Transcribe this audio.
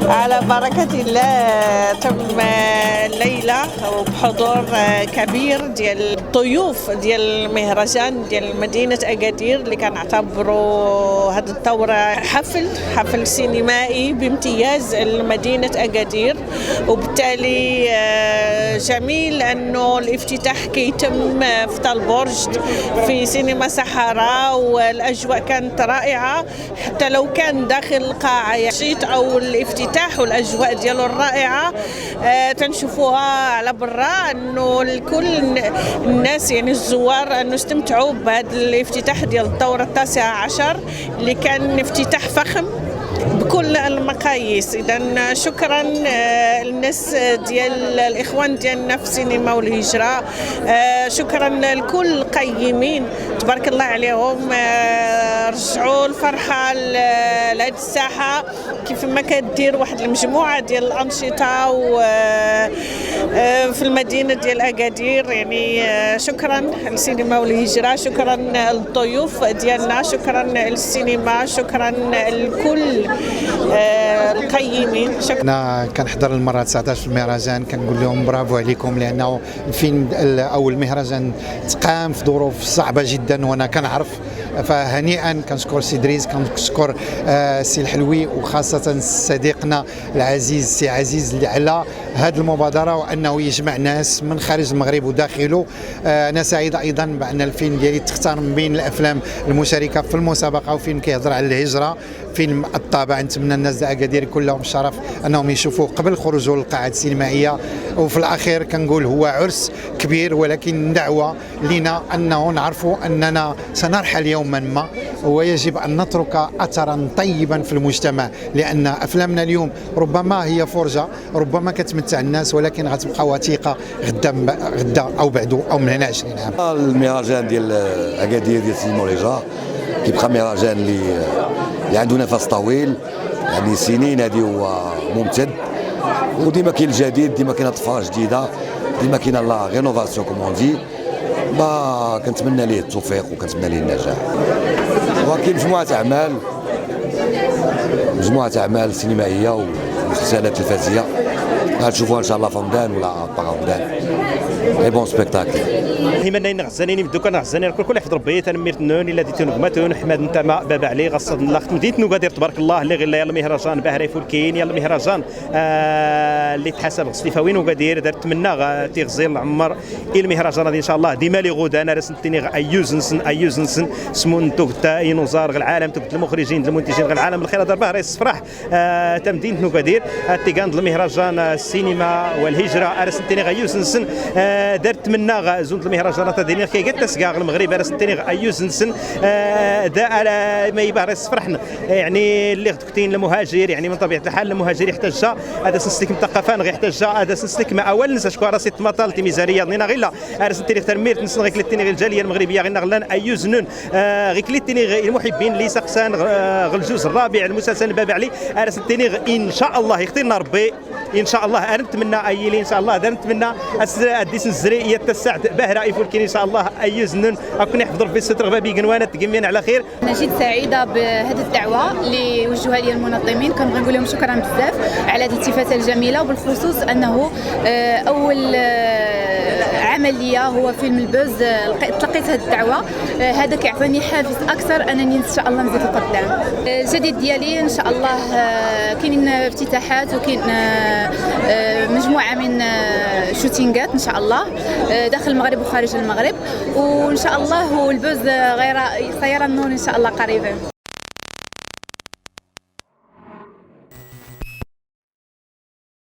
على بركة الله تم الليلة وبحضور كبير ديال الضيوف ديال المهرجان ديال مدينة أكادير اللي كنعتبروا هذه الثورة حفل سينمائي بامتياز لمدينة أكادير، وبالتالي جميل أنه الافتتاح كيتم في طالبورج في سينما صحراء، والأجواء كانت رائعة حتى لو كان داخل القاعة شيت أو الافتتاح والأجواء ديالو الرائعة تنشوفوها على برا، أنه الكل الناس يعني الزوار أنه استمتعوا بهذا الافتتاح ديال الدورة 19 اللي كان افتتاح فخم بكل المقاييس. إذا شكرا للناس ديال الإخوان ديالنا في السينما والهجرة، شكرا لكل القيمين تبارك الله عليهم، رجعوا الفرحة لهذه الساحة كيف ما كدير واحد المجموعة ديال الأنشطة في المدينة ديال أكادير. يعني شكرا للسينما والهجرة، شكرا للضيوف ديالنا، شكرا للسينما، شكرا لكل القيمين. انا كنحضر المره 19 في المهرجان، كنقول لهم برافو عليكم، لانه الفيلم او المهرجان تقام في ظروف صعبه جدا وانا كنعرف، فهنيئا. كنشكر سي دريس، كنشكر سي الحلوي، وخاصه صديقنا العزيز سي عزيز اللي على هذه المبادره وانه يجمع ناس من خارج المغرب وداخله. انا سعيد ايضا بان الفيلم ديالي تختار من بين الافلام المشاركه في المسابقه، وفيلم كيهضر على الهجره، فيلم الطابع. نتمنى الناس ديال أكادير كلهم الشرف انهم يشوفوه قبل خروجه للقاعات السينمائيه. وفي الاخير كنقول هو عرس كبير، ولكن دعوه لنا انه نعرفوا اننا سنرحل يوما ما، ويجب ان نترك اثرا طيبا في المجتمع، لان افلامنا اليوم ربما هي فرجه، ربما كتمتع الناس، ولكن غتبقى وثيقه غدا او بعد او من هنا 20 عام. المهرجان ديال أكادير ديال السينما والهجرة كيبقى مهرجان اللي عنده نفس طويل، يعني سنين هذه هو ممتد، وديما كاين الجديد، ديما كاين اطفال جديده، ديما كاين لا رينوفاسيون كومون دي. كنتمنى ليه التوفيق وكنتمنى ليه النجاح. وكاين مجموعه اعمال سينمائيه ومسلسلات تلفزيونيه غتشوفوها ان شاء الله في رمضان ولا بعد رمضان. اي بون سبيكتاكل هيمنين غزانين بدو كان غزانين كل يحضر بي تنمير نون الا ديتو نغمتون احمد نتما بابا علي غصد الله مدينه نوغادير تبارك الله اللي غير يلا مهرجان باهري فولكين يلا مهرجان اللي تحسب غسليفاوين وغادير دارت منا تيغزير العمر المهرجان هذه ان شاء الله ديما لي غودا انا رسنتني ايوزنسن سمون توغتا ينوزار العالم توغت المخرجين المنتجين العالم الخير دار باهري الصفراح تمدينه نوغادير تيغاند المهرجان السينما والهجره ارسنتني غيوزنسن دارت منا زوند المهرجانات هذه كي قالت تسقاغ المغرب ارسنتني ايوزنسن دا ما يبار يصفرحنا يعني اللي غتكتين المهاجر، يعني من طبيعه الحال المهاجر يحتاج هذا سنستيك مثقفان غير يحتاج هذا سنستيك ما اول نسى شكون راسي مطال تي ميزانيه نينا غيلا ارسنتني ترمير نسن غير كلتني غير الجاليه المغربيه غير غلان ايوزنون غير كلتني غير المحبين اللي سقسان غير الجزء الرابع المسلسل باب علي ارسنتني ان شاء الله يختارنا ربي ان شاء الله. انا نتمنى ايلي ان شاء الله نتمنى الديس الزري يتسعد باهرة يفولكين ان شاء الله ايوزنون اكون يحضر في الستر غبابي قنوانه تقمين على خير. انا جد سعيده بهذه الدعوه اللي وجهوها لي المنظمين، كنبغي نقول لهم شكرا بزاف على هذه الالتفاته الجميله، وبالخصوص انه اول عمل ليا هو فيلم البوز تلقيت هذه الدعوه، هذا كيعطيني حافز اكثر انني ان شاء الله نزيد لقدام. الجديد ديالي ان شاء الله كاينين افتتاحات وكاين مجموعه من شوتينغات ان شاء الله داخل المغرب وخارج المغرب، وان شاء الله والبوز غير سيرى النور ان شاء الله قريبا.